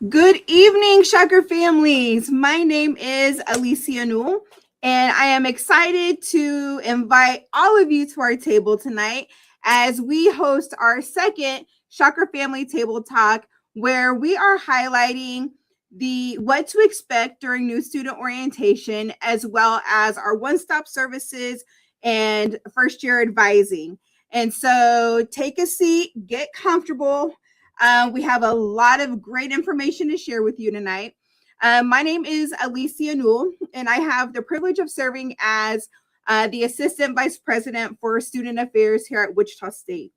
Good evening, Shocker families. My name is Alicia Newell, and I am excited to invite all of you to our table tonight as we host our second Shocker Family Table Talk, where we are highlighting the what to expect during new student orientation, as well as our one-stop services and first year advising. And so take a seat, get comfortable. We have a lot of great information to share with you tonight. My name is Alicia Newell, and I have the privilege of serving as the Assistant Vice President for Student Affairs here at Wichita State.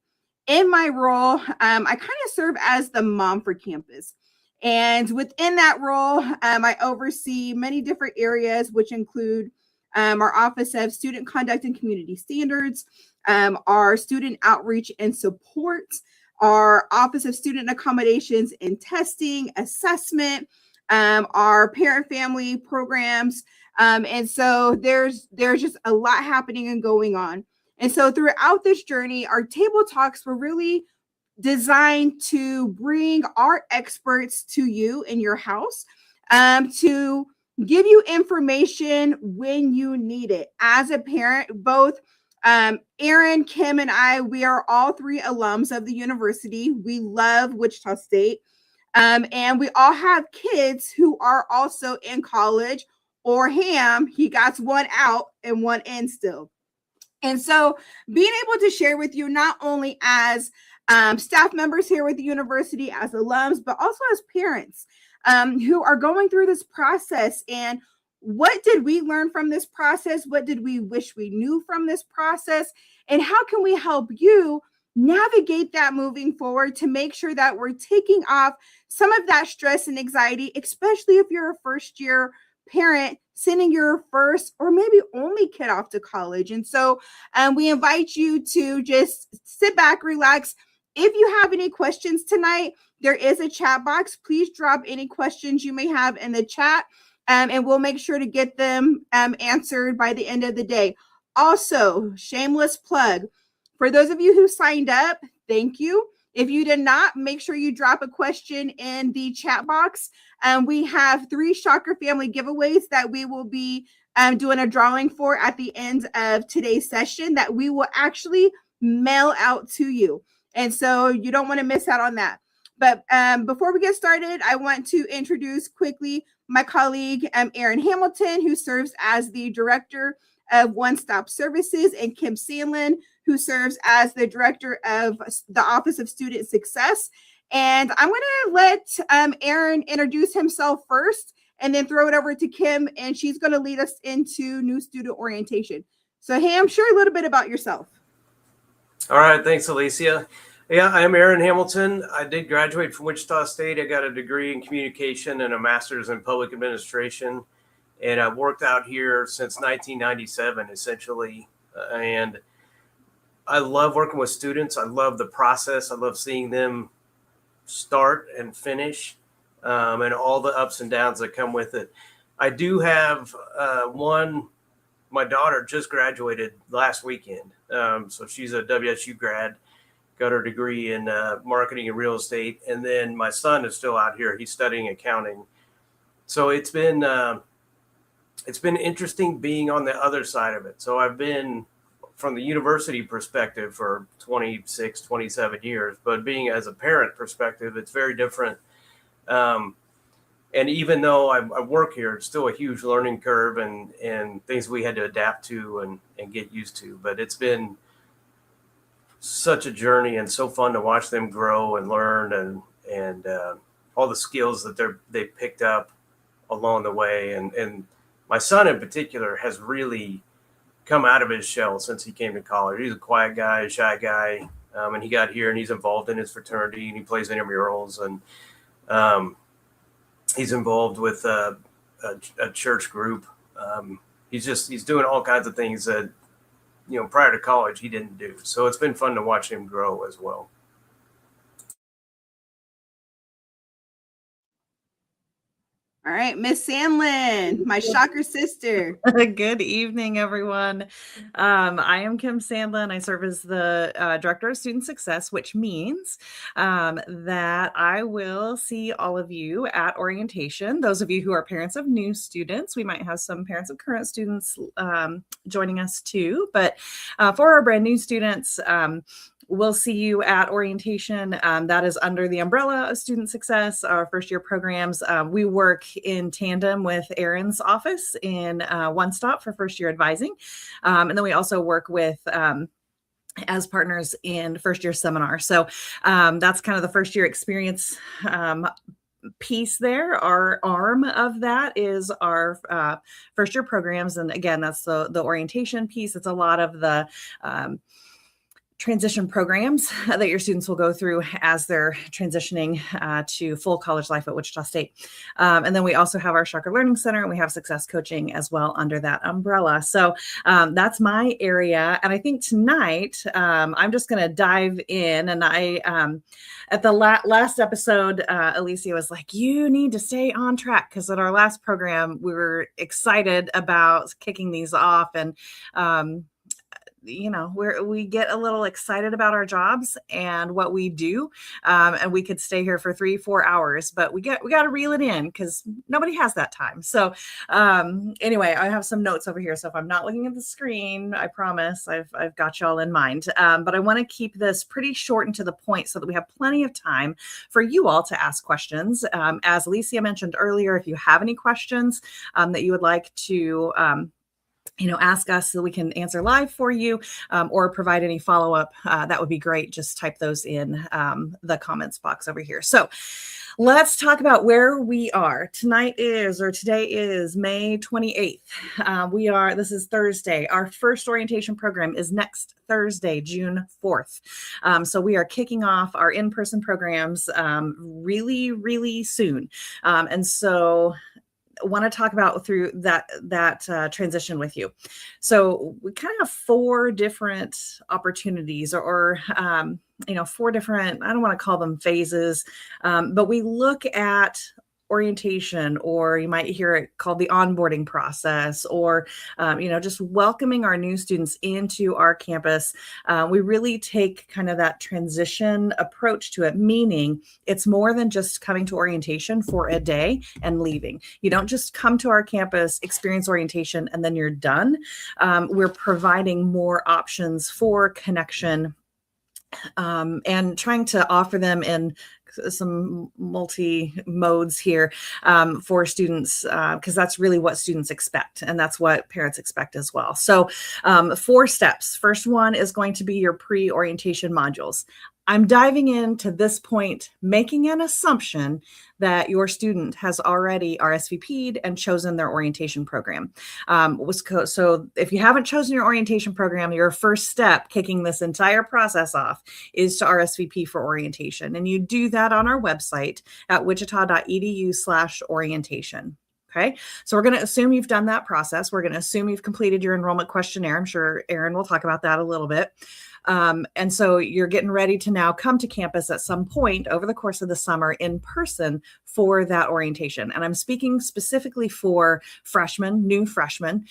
In my role, I kind of serve as the mom for campus. And within that role, I oversee many different areas, which include our Office of Student Conduct and Community Standards, our Student Outreach and Support, our Office of Student Accommodations and Testing, Assessment, our parent family programs. And so there's just a lot happening and going on. And so throughout this journey, our table talks were really designed to bring our experts to you in your house, to give you information when you need it. As a parent, both Aaron, Kim, and I, we are all three alums of the university. We love Wichita State. And we all have kids who are also in college, or Ham, he got one out and one in still. And so being able to share with you not only as staff members here with the university, as alums, but also as parents who are going through this process. And what did we learn from this process? What did we wish we knew from this process? And how can we help you navigate that moving forward to make sure that we're taking off some of that stress and anxiety, especially if you're a first year parent sending your first or maybe only kid off to college. And so we invite you to just sit back, relax. If you have any questions tonight, there is a chat box. Please drop any questions you may have in the chat, and we'll make sure to get them answered by the end of the day. Also, shameless plug. For those of you who signed up, thank you. If you did not, make sure you drop a question in the chat box. We have 3 Shocker Family giveaways that we will be doing a drawing for at the end of today's session that we will actually mail out to you. And so you don't want to miss out on that. But before we get started, I want to introduce quickly my colleague, Aaron Hamilton, who serves as the Director of One-Stop Services, and Kim Sandlin, who serves as the Director of the Office of Student Success. And I'm going to let Aaron introduce himself first and then throw it over to Kim, and she's going to lead us into new student orientation. So, Ham, share a little bit about yourself. All right. Thanks, Alicia. Yeah, I'm Aaron Hamilton. I did graduate from Wichita State. I got a degree in communication and a master's in public administration. And I've worked out here since 1997, essentially. And I love working with students. I love the process. I love seeing them start and finish, and all the ups and downs that come with it. I do have my daughter just graduated last weekend. So she's a WSU grad, got her degree in marketing and real estate. And then my son is still out here. He's studying accounting. So it's been interesting being on the other side of it. So I've been from the university perspective for 26, 27 years, but being as a parent perspective, it's very different. And even though I work here, it's still a huge learning curve and things we had to adapt to and get used to. But it's been such a journey and so fun to watch them grow and learn and all the skills that they picked up along the way. And my son in particular has really come out of his shell since he came to college. He's a quiet guy, a shy guy, and he got here and he's involved in his fraternity and he plays intramurals and he's involved with a church group. He's doing all kinds of things that, prior to college he didn't do. So it's been fun to watch him grow as well. All right, Miss Sandlin, my shocker sister. Good evening, everyone. I am Kim Sandlin. I serve as the Director of Student Success, which means that I will see all of you at orientation. Those of you who are parents of new students, we might have some parents of current students joining us too. But for our brand new students, we'll see you at orientation. That is under the umbrella of Student Success, our first year programs. We work in tandem with Erin's office in One Stop for first year advising. And then we also work with as partners in first year seminar. So that's kind of the first year experience piece there. Our arm of that is our first year programs. And again, that's the orientation piece. It's a lot of the transition programs that your students will go through as they're transitioning to full college life at Wichita State. And then we also have our Shocker Learning Center, and we have success coaching as well under that umbrella. So that's my area. And I think tonight I'm just going to dive in. And I, at the last episode, Alicia was like, you need to stay on track, because at our last program, we were excited about kicking these off. And we get a little excited about our jobs and what we do. And we could stay here for 3-4 hours, but we got to reel it in because nobody has that time. So anyway, I have some notes over here. So if I'm not looking at the screen, I promise I've got y'all in mind. But I want to keep this pretty short and to the point so that we have plenty of time for you all to ask questions. As Alicia mentioned earlier, if you have any questions that you would like to ask us so we can answer live for you, or provide any follow-up, that would be great. Just type those in the comments box over here. So let's talk about where we are. Today is May 28th. This is Thursday. Our first orientation program is next Thursday, June 4th. So we are kicking off our in-person programs really, really soon. And so want to talk about through that transition with you. So we kind of have 4 different opportunities or 4 different, I don't want to call them phases, but we look at orientation, or you might hear it called the onboarding process, or, just welcoming our new students into our campus. We really take kind of that transition approach to it, meaning it's more than just coming to orientation for a day and leaving. You don't just come to our campus, experience orientation, and then you're done. We're providing more options for connection, and trying to offer them in some multi modes here for students, because that's really what students expect, and that's what parents expect as well. So 4 steps. First one is going to be your pre-orientation modules. I'm diving into this point, making an assumption that your student has already RSVP'd and chosen their orientation program. So if you haven't chosen your orientation program, your first step kicking this entire process off is to RSVP for orientation. And you do that on our website at wichita.edu/orientation. Okay, so we're going to assume you've done that process. We're going to assume you've completed your enrollment questionnaire. I'm sure Erin will talk about that a little bit. And so you're getting ready to now come to campus at some point over the course of the summer in person for that orientation. And I'm speaking specifically for freshmen, new freshmen.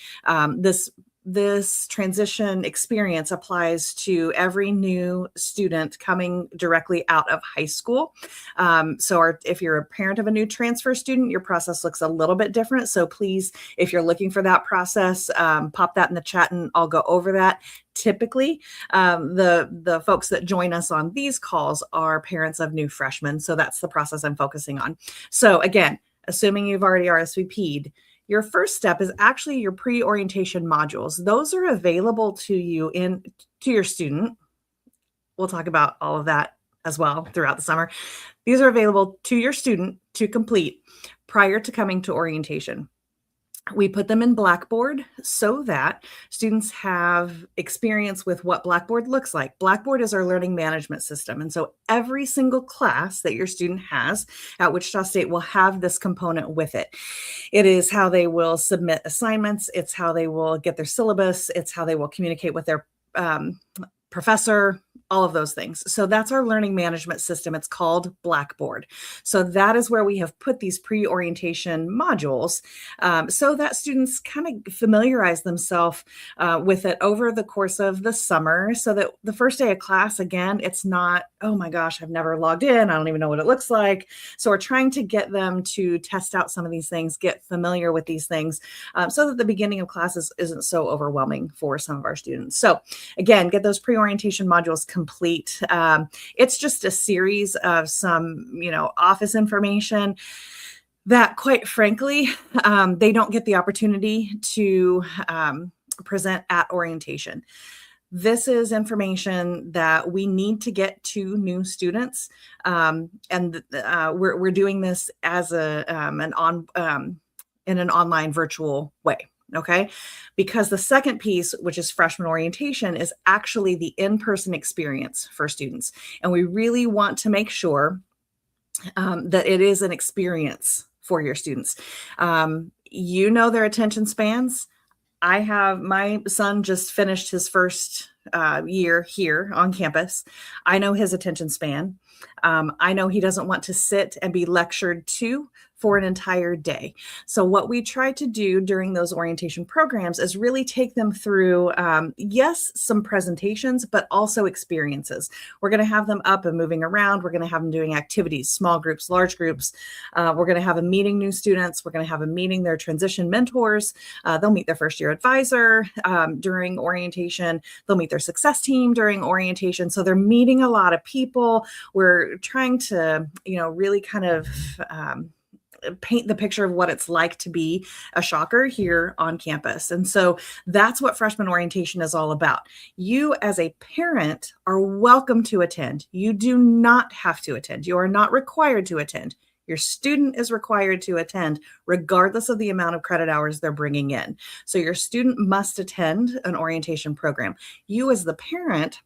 This transition experience applies to every new student coming directly out of high school. If you're a parent of a new transfer student, your process looks a little bit different. So please, if you're looking for that process, pop that in the chat and I'll go over that. Typically, the folks that join us on these calls are parents of new freshmen. So that's the process I'm focusing on. So again, assuming you've already RSVP'd, your first step is actually your pre-orientation modules. Those are available to you to your student. We'll talk about all of that as well throughout the summer. These are available to your student to complete prior to coming to orientation. We put them in Blackboard so that students have experience with what Blackboard looks like. Blackboard is our learning management system. And so every single class that your student has at Wichita State will have this component with it. It is how they will submit assignments. It's how they will get their syllabus. It's how they will communicate with their professor, all of those things. So that's our learning management system. It's called Blackboard. So that is where we have put these pre-orientation modules so that students kind of familiarize themselves with it over the course of the summer, so that the first day of class, again, it's not, oh my gosh, I've never logged in, I don't even know what it looks like. So we're trying to get them to test out some of these things, get familiar with these things, so that the beginning of classes isn't so overwhelming for some of our students. So again, get those pre-orientation modules complete. It's just a series of some, office information that, quite frankly, they don't get the opportunity to present at orientation. This is information that we need to get to new students, and we're doing this as in an online virtual way. Okay, because the second piece, which is freshman orientation, is actually the in-person experience for students. And we really want to make sure that it is an experience for your students. Their attention spans. My son just finished his first year here on campus. I know his attention span. I know he doesn't want to sit and be lectured to for an entire day. So what we try to do during those orientation programs is really take them through, yes, some presentations, but also experiences. We're going to have them up and moving around. We're going to have them doing activities, small groups, large groups. We're going to have them meeting new students. We're going to have them meeting their transition mentors. They'll meet their first year advisor during orientation. They'll meet their success team during orientation. So they're meeting a lot of people. We're trying to, really kind of paint the picture of what it's like to be a shocker here on campus. And so that's what freshman orientation is all about. You as a parent are welcome to attend. You do not have to attend. You are not required to attend. Your student is required to attend regardless of the amount of credit hours they're bringing in. So your student must attend an orientation program. You as the parent,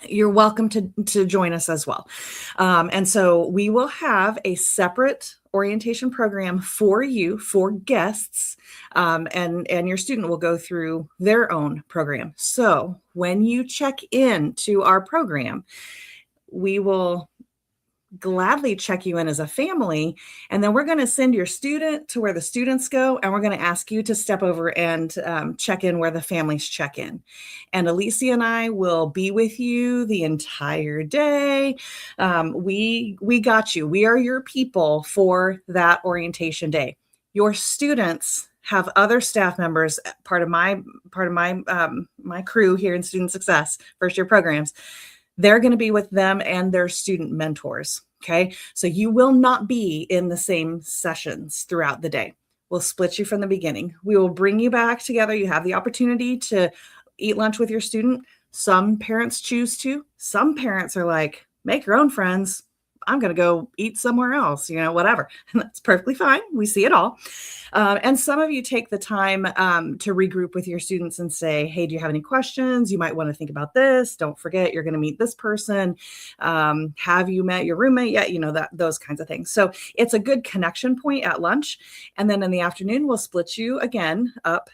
you're welcome to join us as well. And so we will have a separate orientation program for you, for guests, and your student will go through their own program. So when you check in to our program, we will gladly check you in as a family, and then we're going to send your student to where the students go, and we're going to ask you to step over and check in where the families check in. And Alicia and I will be with you the entire day. We got you. We are your people for that orientation day. Your students have other staff members, part of my crew here in Student Success, first year programs. They're going to be with them and their student mentors. Okay. So you will not be in the same sessions throughout the day. We'll split you from the beginning. We will bring you back together. You have the opportunity to eat lunch with your student. Some parents choose to. Some parents are like, make your own friends. I'm going to go eat somewhere else, whatever. And that's perfectly fine. We see it all. And some of you take the time to regroup with your students and say, hey, do you have any questions? You might want to think about this. Don't forget, you're going to meet this person. Have you met your roommate yet? Those kinds of things. So it's a good connection point at lunch. And then in the afternoon, we'll split you again up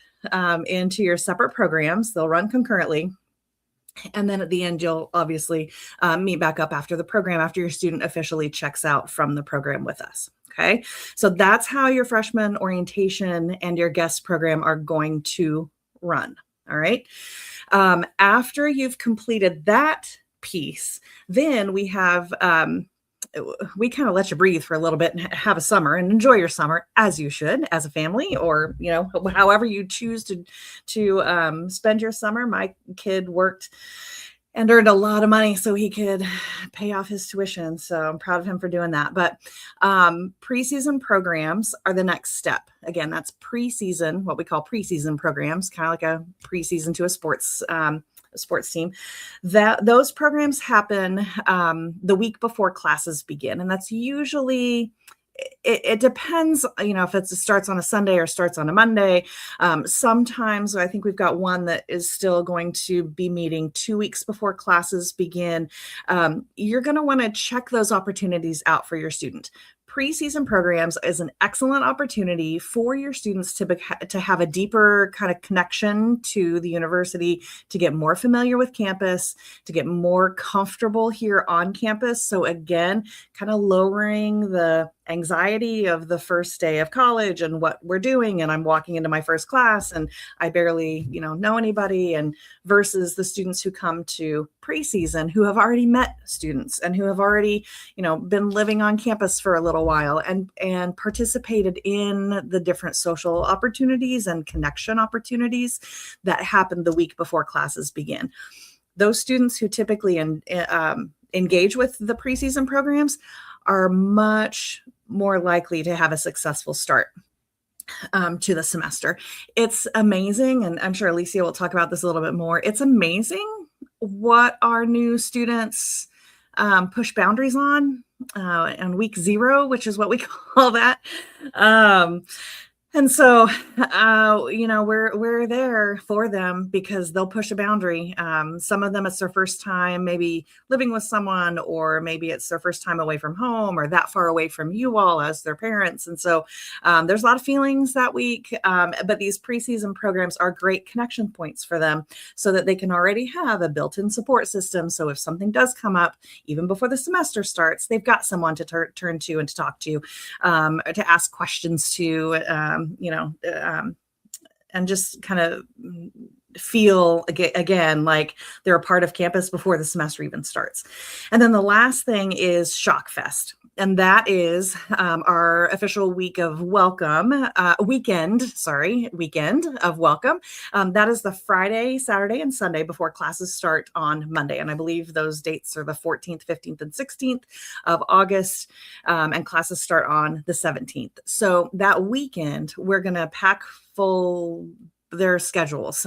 into your separate programs. They'll run concurrently. And then at the end, you'll obviously meet back up after the program, after your student officially checks out from the program with us. Okay. So that's how your freshman orientation and your guest program are going to run. All right. After you've completed that piece, then we have, we kind of let you breathe for a little bit and have a summer and enjoy your summer, as you should, as a family, or however you choose to spend your summer. My kid worked and earned a lot of money so he could pay off his tuition. So I'm proud of him for doing that. But preseason programs are the next step. Again, that's preseason, what we call preseason programs, kind of like a preseason to a sports team. Those programs happen the week before classes begin. And that's usually, it depends, if it starts on a Sunday or starts on a Monday. Sometimes I think we've got one that is still going to be meeting 2 weeks before classes begin. You're going to want to check those opportunities out for your student. preseason programs is an excellent opportunity for your students to have a deeper kind of connection to the university, to get more familiar with campus, to get more comfortable here on campus. So again, kind of lowering the anxiety of the first day of college and what we're doing. And I'm walking into my first class and I barely, know anybody, and versus the students who come to preseason who have already met students and who have already, been living on campus for a little while and participated in the different social opportunities and connection opportunities that happen the week before classes begin. Those students who typically engage with the preseason programs are much more likely to have a successful start to the semester. It's amazing, and I'm sure Alicia will talk about this a little bit more. It's amazing what our new students push boundaries on week 0, which is what we call that. And so, we're there for them because they'll push a boundary. Some of them, it's their first time maybe living with someone, or maybe it's their first time away from home or that far away from you all as their parents. And so there's a lot of feelings that week. But these preseason programs are great connection points for them so that they can already have a built-in support system. So if something does come up, even before the semester starts, they've got someone to turn to and to talk to ask questions to, and just kind of feel again like they're a part of campus before the semester even starts. And then the last thing is Shock Fest. And that is our official week of welcome, weekend of welcome. That is the Friday, Saturday, and Sunday before classes start on Monday. And I believe those dates are the 14th, 15th, and 16th of August, and classes start on the 17th. So that weekend, we're going to pack full their schedules.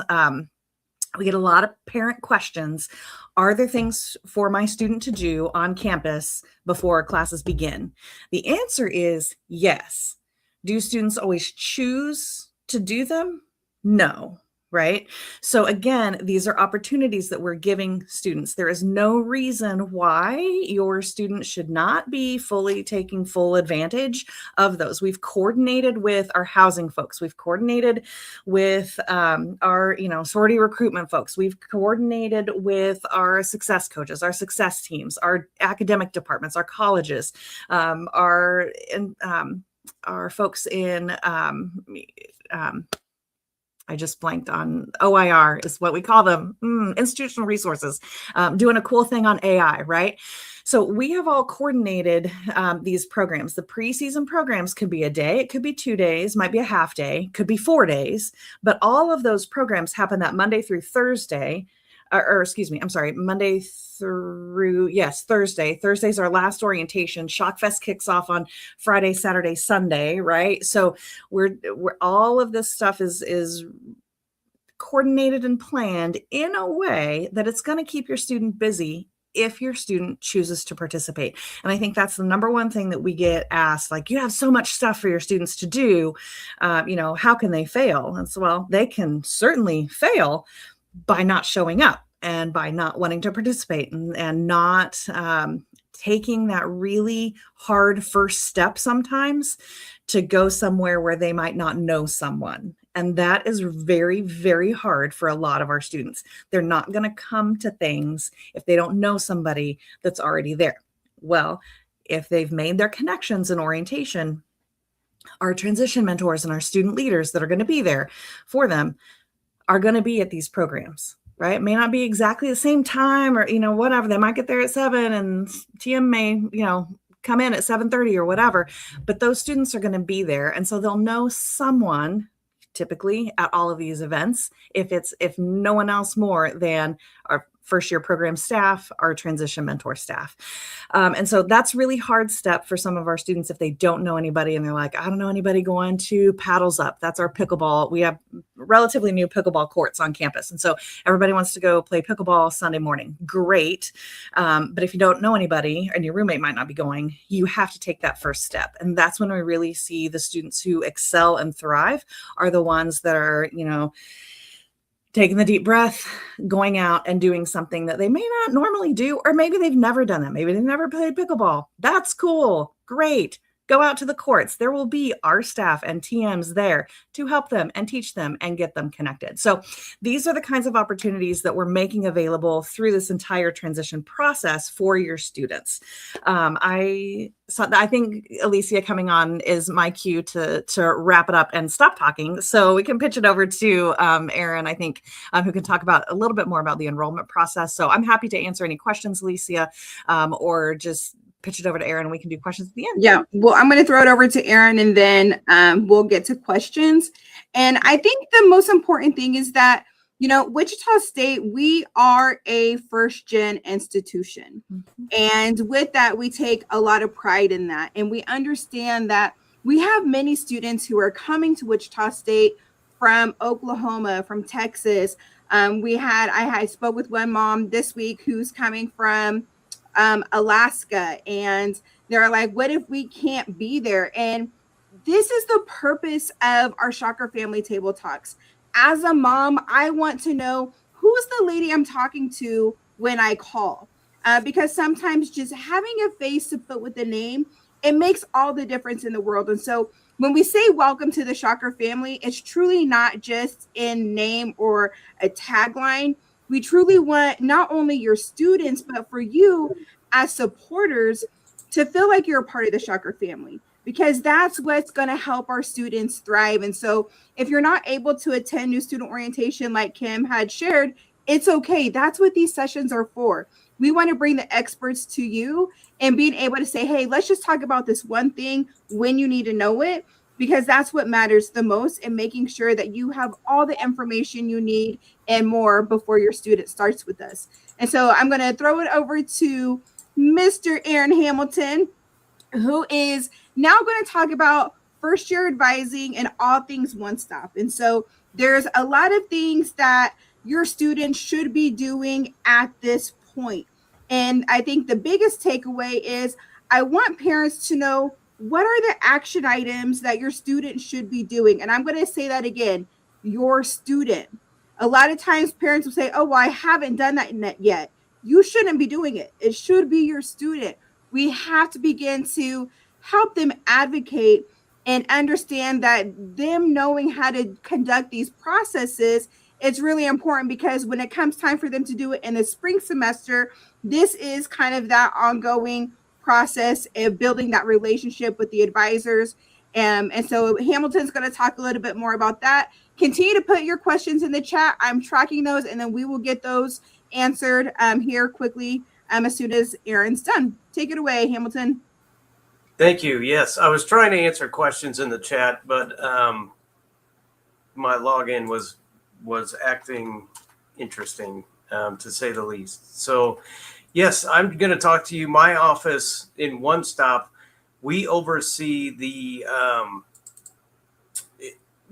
We get a lot of parent questions. Are there things for my student to do on campus before classes begin? The answer is yes. Do students always choose to do them? No. Right? So again, these are opportunities that we're giving students. There is no reason why your student should not be taking full advantage of those. We've coordinated with our housing folks. We've coordinated with our, sorority recruitment folks. We've coordinated with our success coaches, our success teams, our academic departments, our colleges, our folks in I just blanked on OIR is what we call them, institutional resources, doing a cool thing on AI, right? So we have all coordinated these programs. The preseason programs could be a day, it could be 2 days, might be a half day, could be 4 days, but all of those programs happen that Monday through Thursday, Monday through, Thursday. Thursday's our last orientation. Shock Fest kicks off on Friday, Saturday, Sunday, right? So we're all of this stuff is coordinated and planned in a way that it's going to keep your student busy if your student chooses to participate. And I think that's the number one thing that we get asked, like, you have so much stuff for your students to do, how can they fail? And so, well, they can certainly fail by not showing up and by not wanting to participate and not taking that really hard first step sometimes to go somewhere where they might not know someone. And that is very, very hard for a lot of our students. They're not going to come to things if they don't know somebody that's already there. Well, if they've made their connections in orientation, our transition mentors and our student leaders that are going to be there for them are going to be at these programs, right? It may not be exactly the same time or, whatever. They might get there at 7 and TM may, come in at 7:30 or whatever, but those students are going to be there. And so they'll know someone typically at all of these events, if no one else more than our first year program staff, our transition mentor staff. And so that's really hard step for some of our students if they don't know anybody and they're like, I don't know anybody going to Paddles Up. That's our pickleball. We have relatively new pickleball courts on campus. And so everybody wants to go play pickleball Sunday morning. Great. But if you don't know anybody and your roommate might not be going, you have to take that first step. And that's when we really see the students who excel and thrive are the ones that are, taking the deep breath, going out and doing something that they may not normally do, or maybe they've never done that. Maybe they've never played pickleball. That's cool. Great. Go out to the courts. There will be our staff and TMs there to help them and teach them and get them connected. So these are the kinds of opportunities that we're making available through this entire transition process for your students. I think Alicia coming on is my cue to wrap it up and stop talking, so we can pitch it over to Aaron, I think, who can talk about a little bit more about the enrollment process. So I'm happy to answer any questions, Alicia, or just pitch it over to Aaron and we can do questions at the end. Yeah, well, I'm going to throw it over to Aaron and then we'll get to questions. And I think the most important thing is that, you know, Wichita State, we are a first-gen institution. Mm-hmm. And with that, we take a lot of pride in that. And we understand that we have many students who are coming to Wichita State from Oklahoma, from Texas. I spoke with one mom this week who's coming from Alaska, and they're like, what if we can't be there? And this is the purpose of our Shocker Family Table Talks. As a mom, I want to know who's the lady I'm talking to when I call, because sometimes just having a face to put with the name, it makes all the difference in the world. And so when we say welcome to the Shocker family, it's truly not just in name or a tagline. We truly want not only your students, but for you as supporters to feel like you're a part of the Shocker family, because that's what's going to help our students thrive. And so if you're not able to attend new student orientation like Kim had shared, it's okay. That's what these sessions are for. We want to bring the experts to you and being able to say, hey, let's just talk about this one thing when you need to know it, because that's what matters the most in making sure that you have all the information you need and more before your student starts with us. And so I'm going to throw it over to Mr. Aaron Hamilton, who is now going to talk about first year advising and all things One Stop. And so there's a lot of things that your students should be doing at this point. And I think the biggest takeaway is I want parents to know what are the action items that your student should be doing. And I'm going to say that again, your student. A lot of times parents will say, oh, well, I haven't done that yet. You shouldn't be doing it. It should be your student. We have to begin to help them advocate and understand that them knowing how to conduct these processes, it's really important, because when it comes time for them to do it in the spring semester, this is kind of that ongoing process of building that relationship with the advisors. And so Hamilton's going to talk a little bit more about that. Continue to put your questions in the chat. I'm tracking those, and then we will get those answered here quickly as soon as Aaron's done. Take it away, Hamilton. Thank you. Yes, I was trying to answer questions in the chat, but my login was acting interesting, to say the least. So yes, I'm going to talk to you. My office in One Stop, we oversee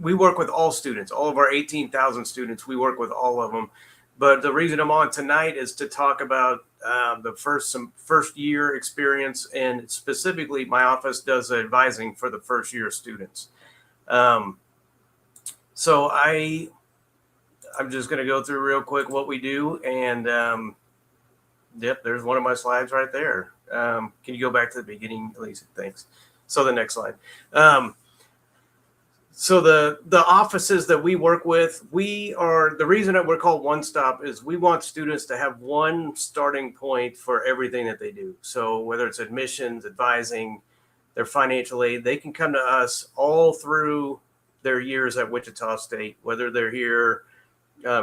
we work with all students, all of our 18,000 students. We work with all of them. But the reason I'm on tonight is to talk about the first year experience, and specifically my office does advising for the first year students. So I'm just going to go through real quick what we do, and yep, there's one of my slides right there. Can you go back to the beginning, Lisa? Thanks. So the next slide. So the offices that we work with, the reason that we're called One Stop is we want students to have one starting point for everything that they do. So whether it's admissions, advising, their financial aid, they can come to us all through their years at Wichita State, whether they're here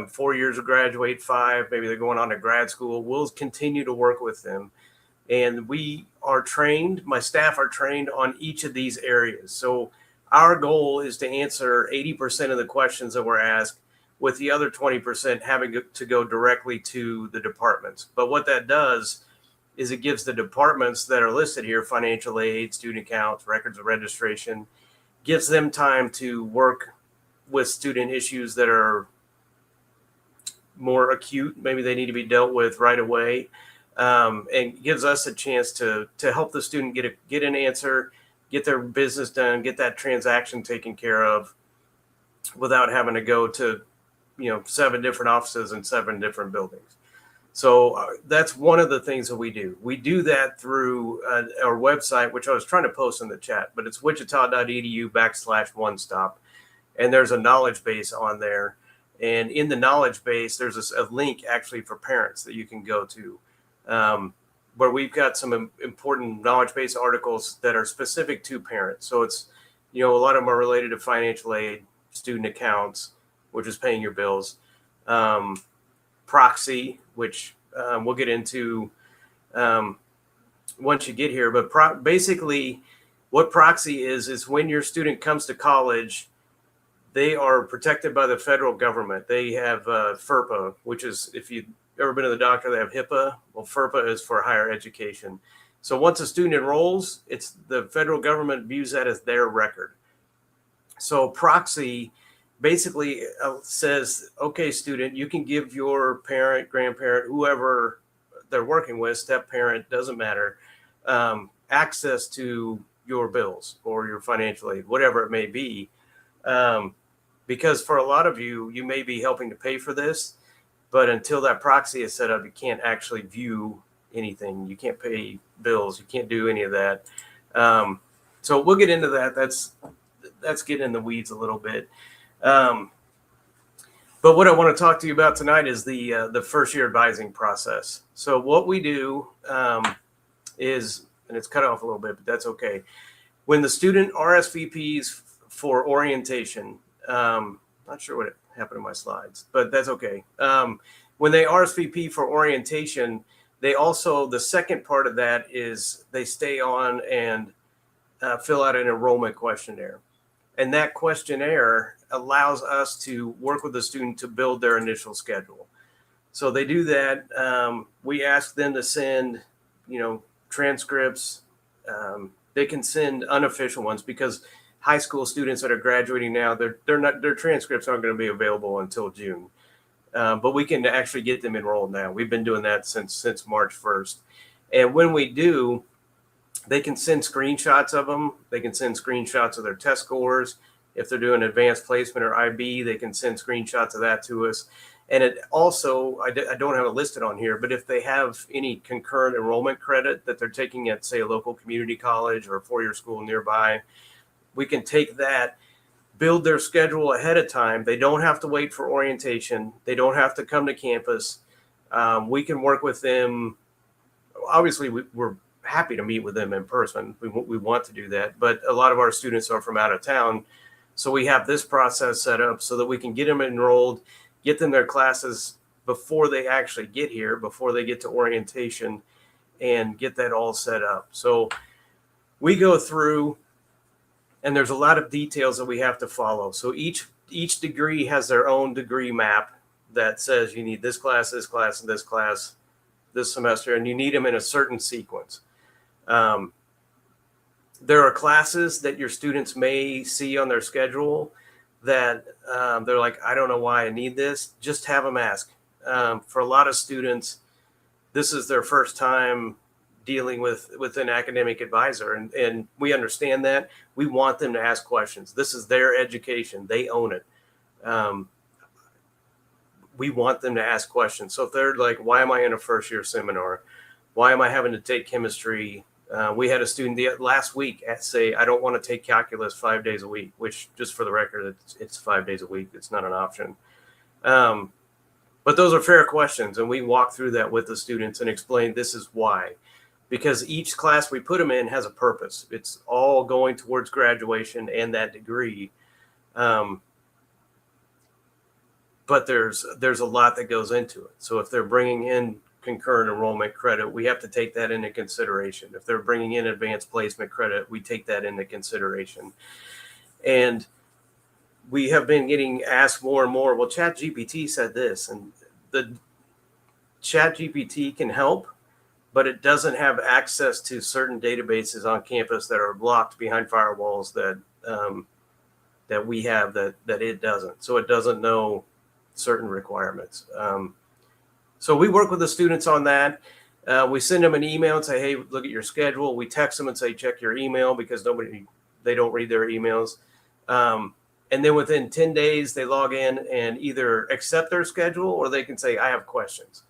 4 years to graduate, 5, maybe they're going on to grad school. We'll continue to work with them. And we are trained, my staff are trained on each of these areas. So our goal is to answer 80% of the questions that we're asked, with the other 20% having to go directly to the departments. But what that does is it gives the departments that are listed here, financial aid, student accounts, records of registration, gives them time to work with student issues that are more acute. Maybe they need to be dealt with right away, and gives us a chance to help the student get an answer, get their business done, get that transaction taken care of without having to go to, 7 different offices in 7 different buildings. So that's one of the things that we do. We do that through our website, which I was trying to post in the chat, but it's wichita.edu/one-stop. And there's a knowledge base on there. And in the knowledge base, there's a link actually for parents that you can go to, where we've got some important knowledge base articles that are specific to parents. So it's, a lot of them are related to financial aid, student accounts, which is paying your bills, proxy, which we'll get into once you get here. But basically, what proxy is when your student comes to college, they are protected by the federal government. They have FERPA, which is, if you've ever been to the doctor, they have HIPAA. Well, FERPA is for higher education. So once a student enrolls, it's the federal government views that as their record. So proxy basically says, okay, student, you can give your parent, grandparent, whoever they're working with, step parent, doesn't matter, access to your bills or your financial aid, whatever it may be. Because for a lot of you, you may be helping to pay for this, but until that proxy is set up, you can't actually view anything. You can't pay bills. You can't do any of that. So we'll get into that. That's getting in the weeds a little bit. But what I want to talk to you about tonight is the first year advising process. So what we do is, and it's cut off a little bit, but that's okay. When the student RSVPs for orientation, not sure what happened to my slides, but that's okay. When they RSVP for orientation, they also, the second part of that is they stay on and fill out an enrollment questionnaire. And that questionnaire allows us to work with the student to build their initial schedule. So they do that. We ask them to send, transcripts. They can send unofficial ones because high school students that are graduating now, their transcripts aren't going to be available until June. But we can actually get them enrolled now. We've been doing that since March 1st. And when we do, they can send screenshots of them. They can send screenshots of their test scores. If they're doing advanced placement or IB, they can send screenshots of that to us. And it also, I don't have it listed on here, but if they have any concurrent enrollment credit that they're taking at, say, a local community college or a four-year school nearby, we can take that, build their schedule ahead of time. They don't have to wait for orientation. They don't have to come to campus. We can work with them. Obviously, we're happy to meet with them in person. We want to do that, but a lot of our students are from out of town. So we have this process set up so that we can get them enrolled, get them their classes before they actually get here, before they get to orientation, and get that all set up. So we go through, and there's a lot of details that we have to follow. So each degree has their own degree map that says you need this class, and this class this semester, and you need them in a certain sequence. There are classes that your students may see on their schedule that they're like, I don't know why I need this. Just have them ask. For a lot of students, this is their first time dealing with an academic advisor, and we understand that. We want them to ask questions. This is their education. They own it. We want them to ask questions. So if they're like, why am I in a first year seminar? Why am I having to take chemistry? We had a student last week say, I don't want to take calculus 5 days a week, which, just for the record, it's 5 days a week. It's not an option. But those are fair questions. And we walk through that with the students and explain this is why. Because each class we put them in has a purpose. It's all going towards graduation and that degree. But there's a lot that goes into it. So if they're bringing in concurrent enrollment credit, we have to take that into consideration. If they're bringing in advanced placement credit, we take that into consideration. And we have been getting asked more and more, well, ChatGPT said this, and the ChatGPT can help, but it doesn't have access to certain databases on campus that are blocked behind firewalls that we have that it doesn't. So it doesn't know certain requirements. So we work with the students on that. We send them an email and say, hey, look at your schedule. We text them and say, check your email, because they don't read their emails. And then within 10 days, they log in and either accept their schedule or they can say, I have questions.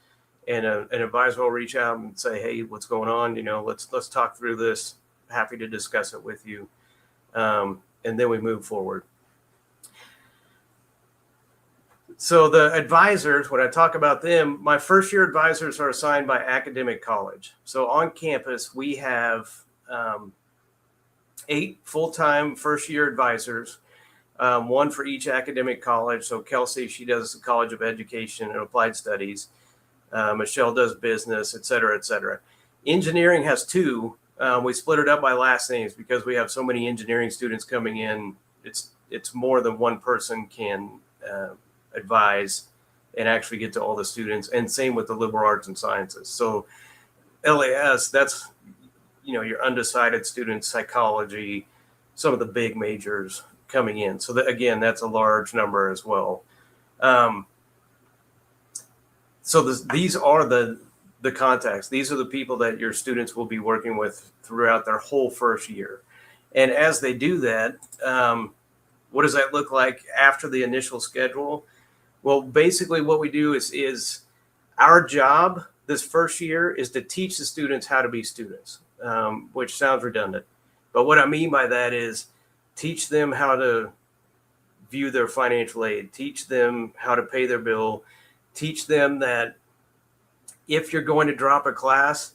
and an advisor will reach out and say, hey, what's going on? Let's talk through this. Happy to discuss it with you. And then we move forward. So the advisors, when I talk about them, my first year advisors are assigned by academic college. So on campus, we have 8 full-time first year advisors, one for each academic college. So Kelsey, she does the College of Education and Applied Studies. Michelle does business, et cetera, et cetera. Engineering has 2. We split it up by last names because we have so many engineering students coming in. It's more than one person can advise and actually get to all the students, and same with the liberal arts and sciences. So LAS, that's your undecided students, psychology, some of the big majors coming in. So again, that's a large number as well. So these are the contacts. These are the people that your students will be working with throughout their whole first year. And as they do that, what does that look like after the initial schedule? Well, basically what we do is our job this first year is to teach the students how to be students, which sounds redundant. But what I mean by that is teach them how to view their financial aid, teach them how to pay their bill, teach them that if you're going to drop a class,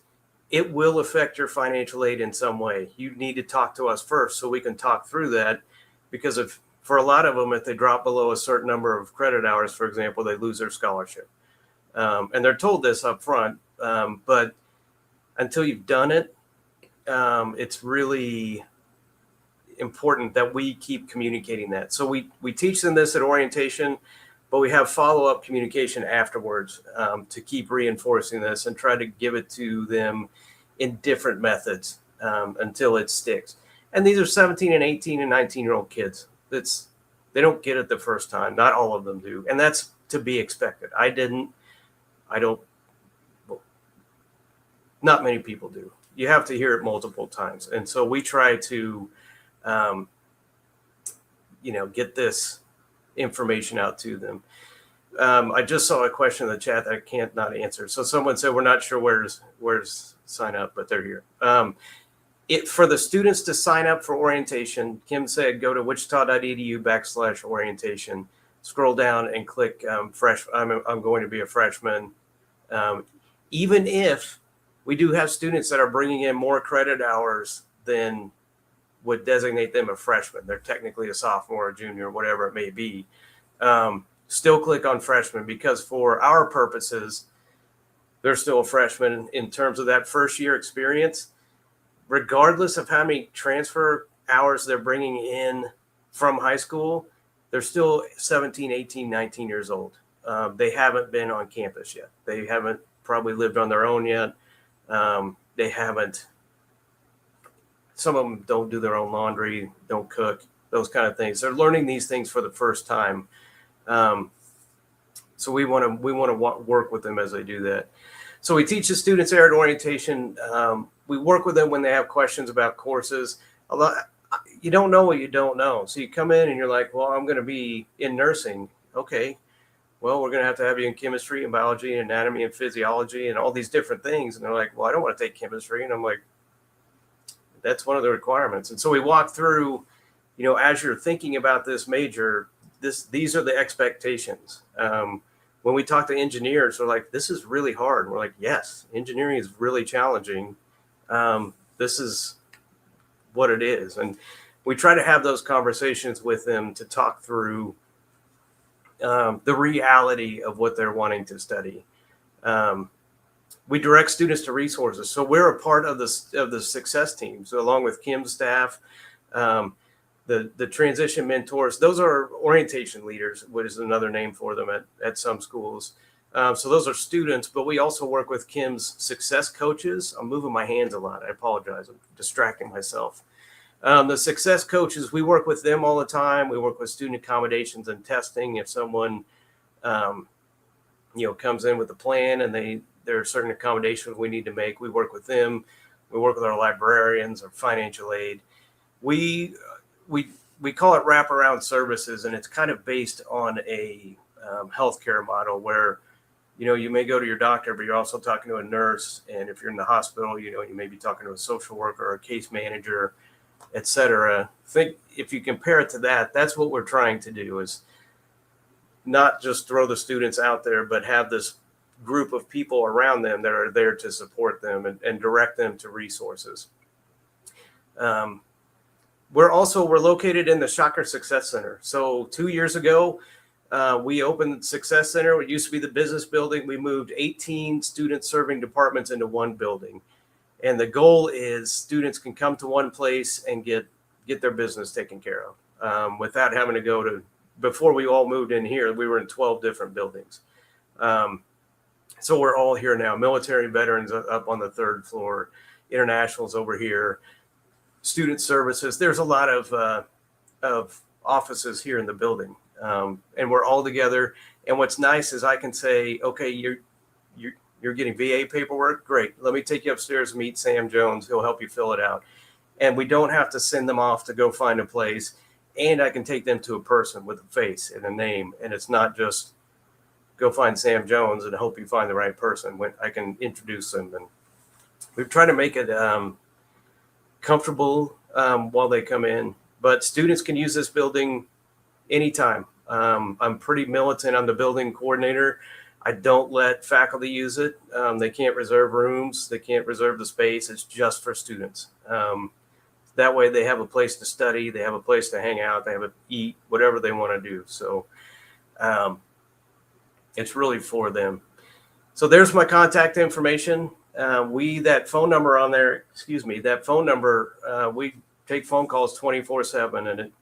it will affect your financial aid in some way. You need to talk to us first so we can talk through that, because for a lot of them, if they drop below a certain number of credit hours, for example, they lose their scholarship. And they're told this up front, but until you've done it, it's really important that we keep communicating that. So we teach them this at orientation, but we have follow-up communication afterwards to keep reinforcing this and try to give it to them in different methods until it sticks. And these are 17 and 18 and 19-year-old kids. They don't get it the first time. Not all of them do. And that's to be expected. I don't, not many people do. You have to hear it multiple times. And so we try to, get this information out to them. I just saw a question in the chat that I can't not answer. So someone said, we're not sure where's sign up, but they're here. For the students to sign up for orientation, Kim said, go to wichita.edu/orientation, scroll down and click fresh. I'm going to be a freshman. Even if we do have students that are bringing in more credit hours than would designate them a freshman. They're technically a sophomore or junior, whatever it may be. Still click on freshman, because for our purposes, they're still a freshman in terms of that first year experience. Regardless of how many transfer hours they're bringing in from high school, they're still 17, 18, 19 years old. They haven't been on campus yet. They haven't probably lived on their own yet. They haven't. Some of them don't do their own laundry, don't cook, those kind of things. They're learning these things for the first time. So we want to work with them as they do that. So we teach the students there at orientation. We work with them when they have questions about courses. You don't know what you don't know. So you come in and you're like, well, I'm going to be in nursing. Okay. Well, we're going to have you in chemistry and biology and anatomy and physiology and all these different things. And they're like, well, I don't want to take chemistry. And I'm like, that's one of the requirements. And so we walk through, as you're thinking about this major, these are the expectations. When we talk to engineers, they're like, this is really hard. We're like, yes, engineering is really challenging. This is what it is. And we try to have those conversations with them to talk through the reality of what they're wanting to study. We direct students to resources. So we're a part of the success team. So along with Kim's staff, the transition mentors, those are orientation leaders, which is another name for them at some schools. So those are students, but we also work with Kim's success coaches. I'm moving my hands a lot. I apologize. I'm distracting myself. The success coaches, we work with them all the time. We work with student accommodations and testing. If someone, comes in with a plan and there are certain accommodations we need to make, we work with them. We work with our librarians, our financial aid. We call it wraparound services, and it's kind of based on a healthcare model where You may go to your doctor, but you're also talking to a nurse. And if you're in the hospital, you may be talking to a social worker or a case manager, et cetera. Think if you compare it to that, that's what we're trying to do, is not just throw the students out there, but have this group of people around them that are there to support them and direct them to resources. We're located in the Shocker Success Center. So 2 years ago, we opened the Success Center. It used to be the business building. We moved 18 student serving departments into one building. And the goal is students can come to one place and get their business taken care of without having to go to, before we all moved in here, we were in 12 different buildings. So we're all here now. Military veterans up on the 3rd floor, internationals over here, student services. There's a lot of offices here in the building, and we're all together. And what's nice is I can say, okay, you're getting VA paperwork. Great. Let me take you upstairs and meet Sam Jones. He'll help you fill it out. And we don't have to send them off to go find a place. And I can take them to a person with a face and a name. And it's not just go find Sam Jones and hope you find the right person. When I can introduce them. And we've tried to make it comfortable while they come in. But students can use this building anytime. I'm pretty militant. I'm the building coordinator. I don't let faculty use it. They can't reserve rooms. They can't reserve the space. It's just for students. That way they have a place to study. They have a place to hang out. They have to eat, whatever they want to do. So it's really for them. So there's my contact information. That phone number on there, we take phone calls 24/7, and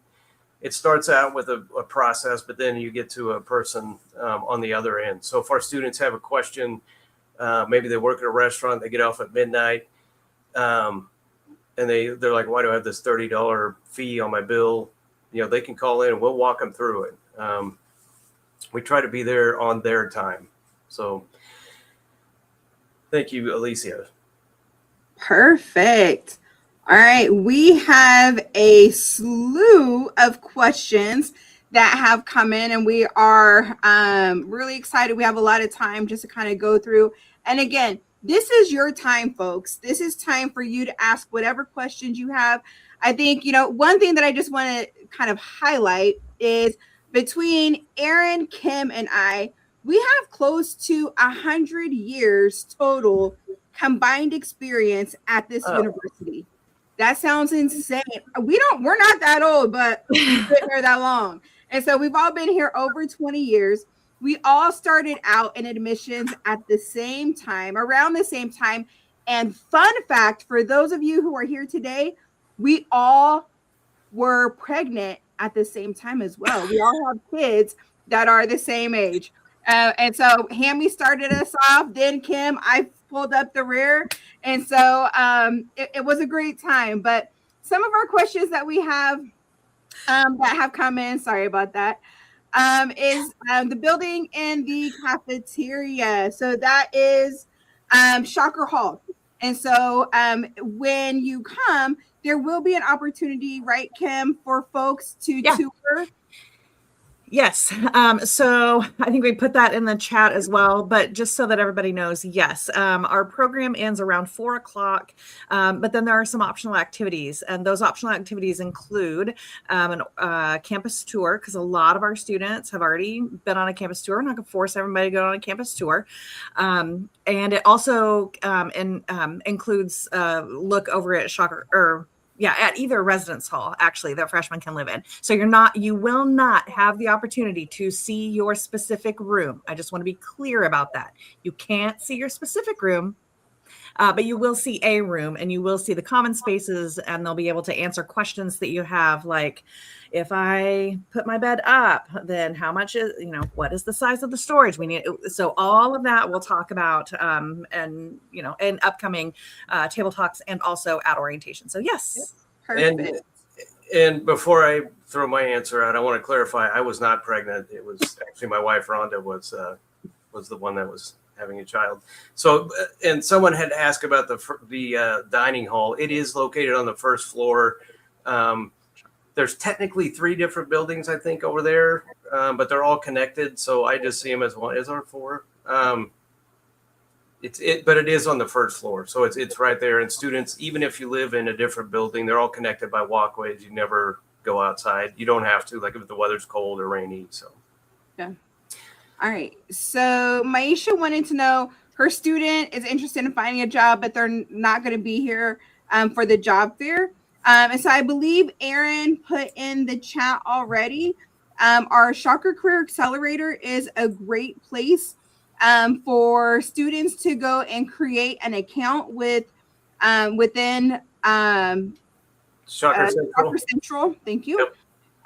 it starts out with a process, but then you get to a person on the other end. So if our students have a question, maybe they work at a restaurant, they get off at midnight, and they're like, why do I have this $30 fee on my bill? They can call in and we'll walk them through it. We try to be there on their time. So thank you, Alicia. Perfect. All right, we have a slew of questions that have come in, and we are really excited. We have a lot of time just to kind of go through. And again, this is your time, folks. This is time for you to ask whatever questions you have. I think, one thing that I just want to kind of highlight is between Aaron, Kim, and I, we have close to 100 years total combined experience at this university. That sounds insane. We're not that old, but we've been here that long. And so we've all been here over 20 years. We all started out in admissions at the same time, around the same time. And fun fact, for those of you who are here today, we all were pregnant at the same time as well. We all have kids that are the same age. And so Hammy started us off, then Kim, I pulled up the rear. And so it was a great time. But some of our questions that we have that have come in, sorry about that, is the building and the cafeteria. So that is Shocker Hall. And so when you come, there will be an opportunity, right, Kim, for folks to tour. Yes. So I think we put that in the chat as well, but just so that everybody knows, yes, our program ends around 4:00, but then there are some optional activities, and those optional activities include a campus tour, because a lot of our students have already been on a campus tour. We're not going to force everybody to go on a campus tour. And it also includes a look over at Shocker, at either residence hall, actually, that freshmen can live in. So you will not have the opportunity to see your specific room. I just want to be clear about that. You can't see your specific room, but you will see a room, and you will see the common spaces, and they'll be able to answer questions that you have, like, if I put my bed up, then how much is, what is the size of the storage we need? So all of that we'll talk about, in upcoming table talks and also at orientation. So yes. Perfect. And before I throw my answer out, I want to clarify, I was not pregnant. It was actually my wife, Rhonda, was the one that was having a child. So, and someone had asked about the dining hall. It is located on the first floor. There's technically 3 different buildings, I think, over there, but they're all connected. So I just see them as one. Is there 4? But it is on the first floor, so it's right there. And students, even if you live in a different building, they're all connected by walkways. You never go outside. You don't have to, like if the weather's cold or rainy. So, yeah. All right. So Maisha wanted to know, her student is interested in finding a job, but they're not going to be here for the job fair. And so I believe Aaron put in the chat already. Our Shocker Career Accelerator is a great place for students to go and create an account with within Shocker Central. Shocker Central. Thank you. Yep.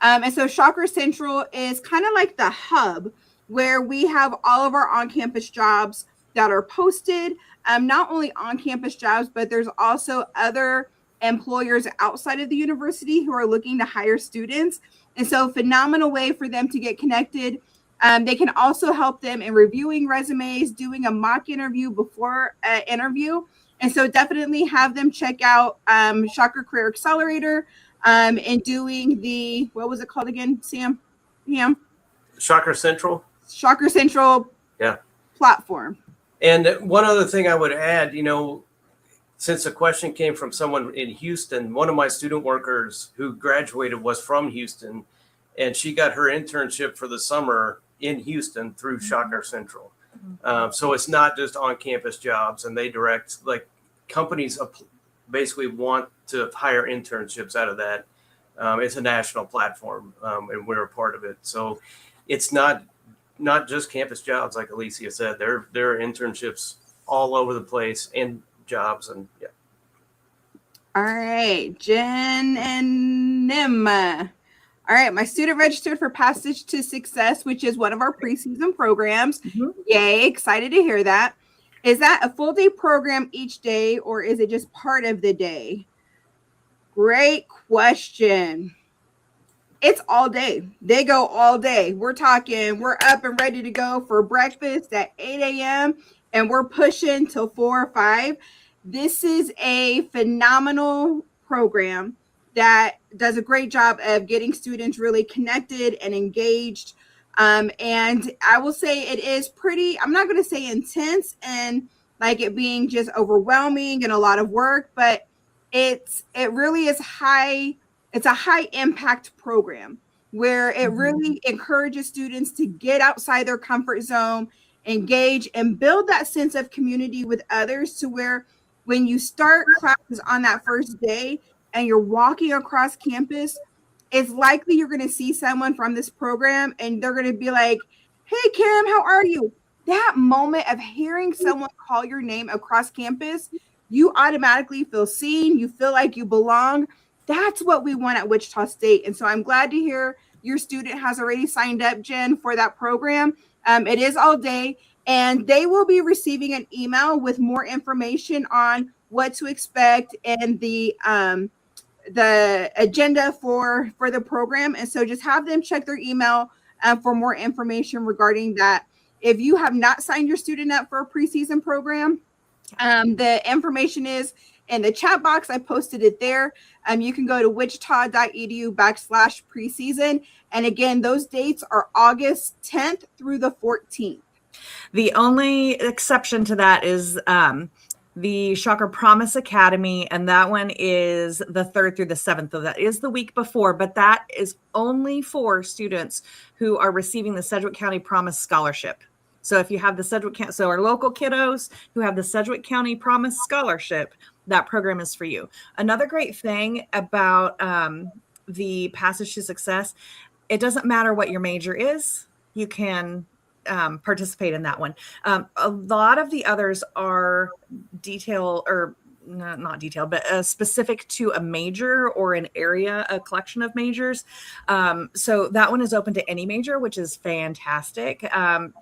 And so Shocker Central is kind of like the hub where we have all of our on-campus jobs that are posted. Not only on-campus jobs, but there's also other employers outside of the university who are looking to hire students. And so phenomenal way for them to get connected. They can also help them in reviewing resumes, doing a mock interview before an interview. And so definitely have them check out Shocker Career Accelerator and doing the, what was it called again, Sam? Shocker Central. Shocker Central platform. And one other thing I would add, since the question came from someone in Houston, one of my student workers who graduated was from Houston, and she got her internship for the summer in Houston through Shocker Central. So it's not just on-campus jobs, and they direct, like, companies basically want to hire internships out of that. It's a national platform, and we're a part of it. So it's not just campus jobs, like Alicia said. There are internships all over the place and jobs, and yeah. All right, Jen and Nim. All right, my student registered for Passage to Success, which is one of our preseason programs. Yay, excited to hear that. Is that a full day program each day, or is it just part of the day? Great question. It's all day. They go all day. We're talking, we're up and ready to go for breakfast at 8 a.m. and we're pushing till 4 or 5. This is a phenomenal program that does a great job of getting students really connected and engaged. And I will say it is pretty, I'm not going to say intense and like it being just overwhelming and a lot of work, but it really is high. It's a high impact program where it really encourages students to get outside their comfort zone, engage, and build that sense of community with others, to where when you start classes on that first day and you're walking across campus, it's likely you're going to see someone from this program and they're going to be like, "Hey, Kim, how are you?" That moment of hearing someone call your name across campus, you automatically feel seen. You feel like you belong. That's what we want at Wichita State. And so I'm glad to hear your student has already signed up, Jen, for that program. It is all day, and they will be receiving an email with more information on what to expect and the agenda for the program. And so just have them check their email for more information regarding that. If you have not signed your student up for a preseason program, the information is in the chat box. I posted it there. You can go to wichita.edu/preseason. And again, those dates are August 10th through the 14th. The only exception to that is the Shocker Promise Academy, and that one is the 3rd through the 7th. So that is the week before, but that is only for students who are receiving the Sedgwick County Promise Scholarship. So if you have the Sedgwick County, so our local kiddos who have the Sedgwick County Promise Scholarship, that program is for you. Another great thing about the Passage to Success, it doesn't matter what your major is, you can participate in that one. A lot of the others are not detailed, but specific to a major or an area, a collection of majors. So that one is open to any major, which is fantastic.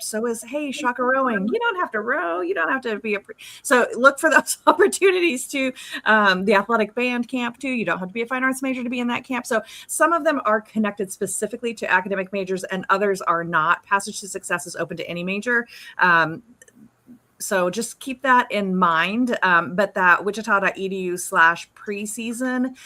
So is, hey, Shocker Rowing. You don't have to row. You don't have to be so look for those opportunities to the athletic band camp too. You don't have to be a fine arts major to be in that camp. So some of them are connected specifically to academic majors and others are not. Passage to Success is open to any major. So just keep that in mind. But that wichita.edu/preseason,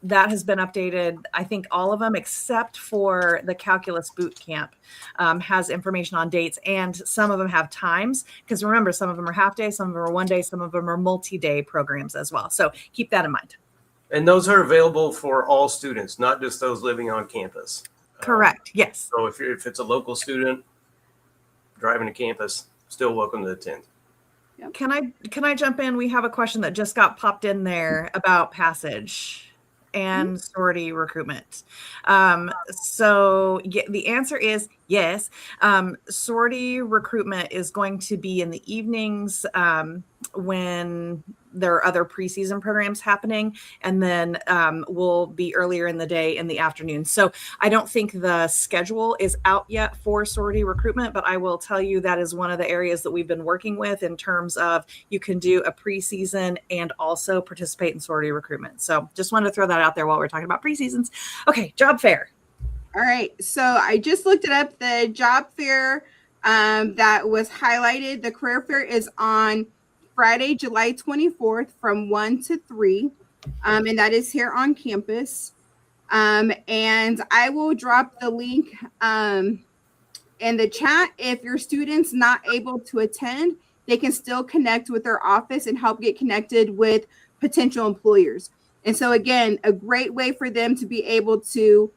that has been updated. I think all of them except for the calculus boot camp has information on dates, and some of them have times, because remember, some of them are half day, some of them are 1 day, some of them are multi-day programs as well. So keep that in mind. And those are available for all students, not just those living on campus. Correct. Yes. So if it's a local student driving to campus, still welcome to attend. Can I jump in? We have a question that just got popped in there about passage and sorority recruitment. So the answer is yes. Sorority recruitment is going to be in the evenings when there are other preseason programs happening, and then will be earlier in the day in the afternoon. So I don't think the schedule is out yet for sorority recruitment, but I will tell you that is one of the areas that we've been working with in terms of you can do a preseason and also participate in sorority recruitment. So just wanted to throw that out there while we're talking about preseasons. Okay, job fair. All right, so I just looked it up. The job fair that was highlighted, the career fair is on Friday, July 24th from 1 to 3, and that is here on campus. And I will drop the link in the chat. If your student's not able to attend, they can still connect with their office and help get connected with potential employers. And so again, a great way for them to be able to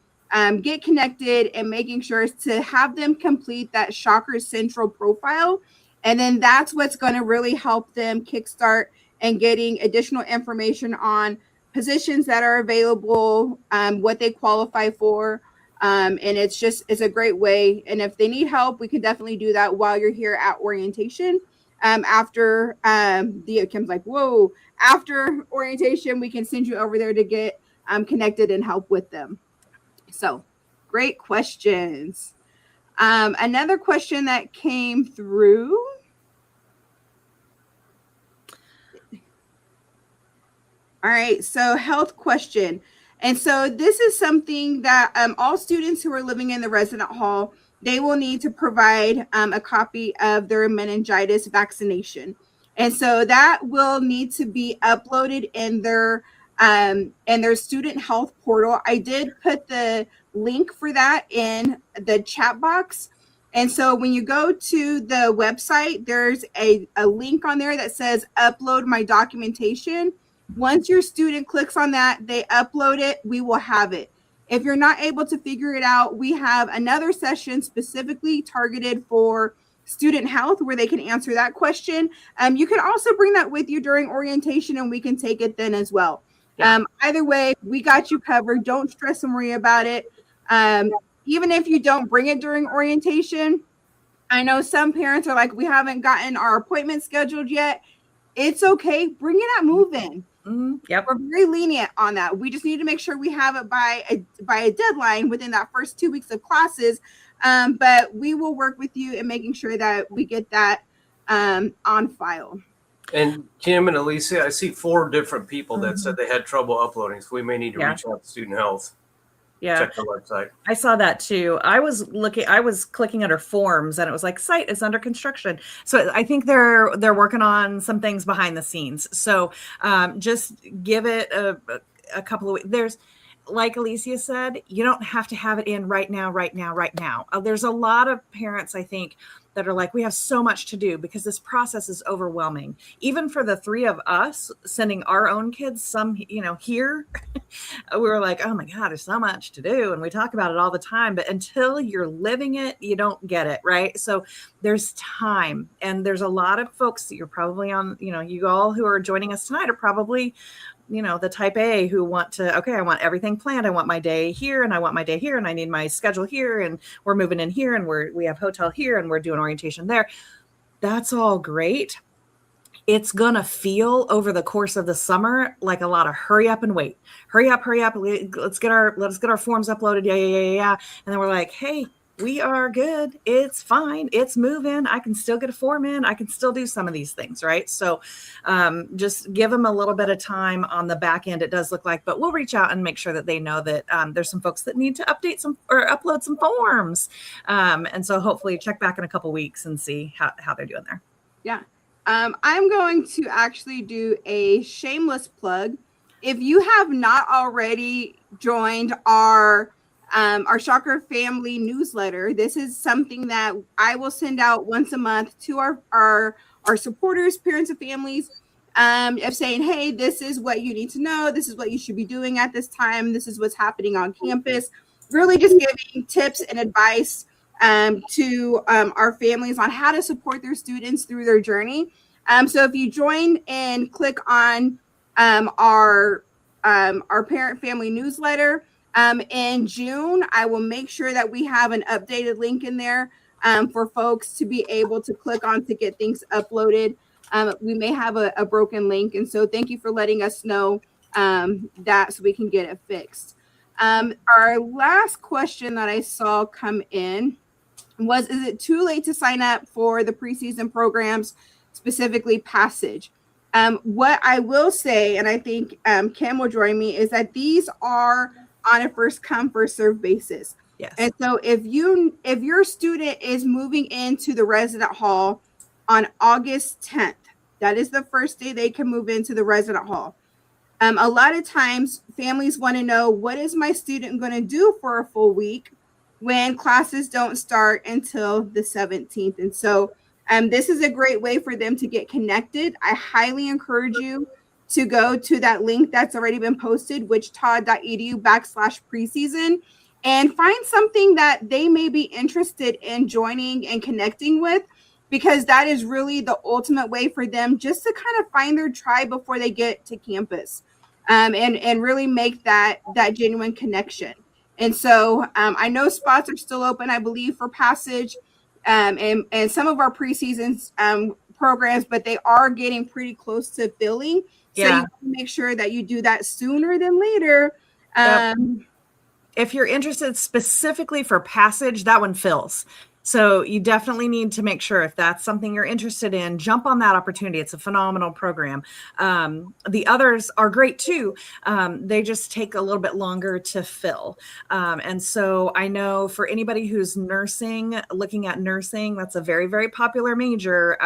get connected and making sure to have them complete that Shocker Central profile. And then that's what's going to really help them kickstart and getting additional information on positions that are available, what they qualify for. And it's a great way. And if they need help, we can definitely do that while you're here at orientation. After Kim's like, whoa, after orientation, we can send you over there to get connected and help with them. So great questions. Another question that came through. All right, so health question. And so this is something that all students who are living in the resident hall, they will need to provide a copy of their meningitis vaccination. And so that will need to be uploaded in their student health portal. I did put the link for that in the chat box. And so when you go to the website, there's a link on there that says upload my documentation. Once your student clicks on that, they upload it, we will have it. If you're not able to figure it out, we have another session specifically targeted for student health where they can answer that question. You can also bring that with you during orientation and we can take it then as well. Yeah. Either way, we got you covered. Don't stress and worry about it. Even if you don't bring it during orientation, I know some parents are like, we haven't gotten our appointment scheduled yet. It's okay. Bring it at move-in. Yep. We're very lenient on that. We just need to make sure we have it by a deadline within that first 2 weeks of classes. But we will work with you in making sure that we get that on file. And Kim and Alicia, I see 4 different people that said they had trouble uploading. So we may need to reach out to student health. Yeah. Check the website. I saw that too. I was clicking under forms and it was like site is under construction. So I think they're working on some things behind the scenes. So just give it a couple of weeks. There's, like Alicia said, you don't have to have it in right now. There's a lot of parents, I think, that are like, we have so much to do because this process is overwhelming. Even for the 3 of us sending our own kids here, we were like, oh my God, there's so much to do. And we talk about it all the time, but until you're living it, you don't get it. Right. So there's time, and there's a lot of folks that you're probably on, you all who are joining us tonight are probably, the type A who want to, okay, I want everything planned. I want my day here and I want my day here and I need my schedule here and we're moving in here and we have hotel here and we're doing orientation there. That's all great. It's going to feel over the course of the summer like a lot of hurry up and wait. Hurry up. Let's get our forms uploaded. Yeah. And then we're like, hey, we are good. It's fine. It's moving. I can still get a form in. I can still do some of these things, right? So just give them a little bit of time on the back end, it does look like, but we'll reach out and make sure that they know that there's some folks that need to update some or upload some forms. And so hopefully check back in a couple weeks and see how they're doing there. Yeah. I'm going to actually do a shameless plug. If you have not already joined our Shocker Family newsletter, this is something that I will send out once a month to our supporters, parents, and families, of saying, hey, this is what you need to know. This is what you should be doing at this time. This is what's happening on campus. Really just giving tips and advice to our families on how to support their students through their journey. So if you join and click on our parent family newsletter in June, I will make sure that we have an updated link in there for folks to be able to click on to get things uploaded. We may have a broken link, and so thank you for letting us know that so we can get it fixed. Our last question that I saw come in was, is it too late to sign up for the preseason programs, specifically Passage? What I will say, and I think Kim will join me, is that these are on a first come, first serve basis. Yes. And so if your student is moving into the resident hall on August 10th, that is the first day they can move into the resident hall. A lot of times families want to know, what is my student going to do for a full week when classes don't start until the 17th? And so this is a great way for them to get connected. I highly encourage you to go to that link that's already been posted, wichita.edu/preseason, and find something that they may be interested in joining and connecting with, because that is really the ultimate way for them just to kind of find their tribe before they get to campus, and really make that genuine connection. And so I know spots are still open, I believe, for Passage and some of our preseasons programs, but they are getting pretty close to filling. So you want to make sure that you do that sooner than later. If you're interested specifically for Passage, that one fills. So you definitely need to make sure, if that's something you're interested in, jump on that opportunity. It's a phenomenal program. The others are great too. They just take a little bit longer to fill. And so I know for anybody who's looking at nursing, that's a very, very popular major.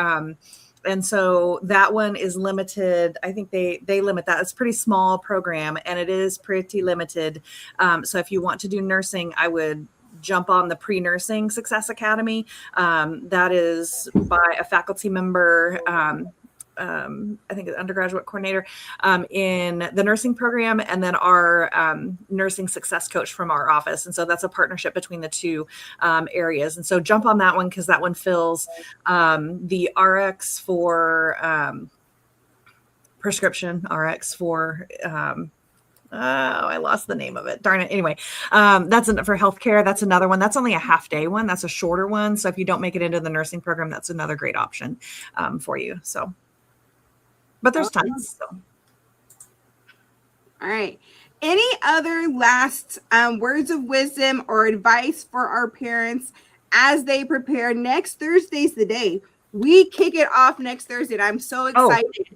And so that one is limited. I think they limit that. It's a pretty small program, and it is pretty limited. So if you want to do nursing, I would jump on the Pre-Nursing Success Academy. That is by a faculty member, I think an undergraduate coordinator in the nursing program, and then our nursing success coach from our office. And so that's a partnership between the two areas. And so jump on that one, because that one fills. The RX for prescription RX for I lost the name of it. Darn it. Anyway, that's for healthcare. That's another one. That's only a half day one. That's a shorter one. So if you don't make it into the nursing program, that's another great option for you. So, but there's tons. So. All right. Any other last words of wisdom or advice for our parents as they prepare? Next Thursday's the day. We kick it off next Thursday. And I'm so excited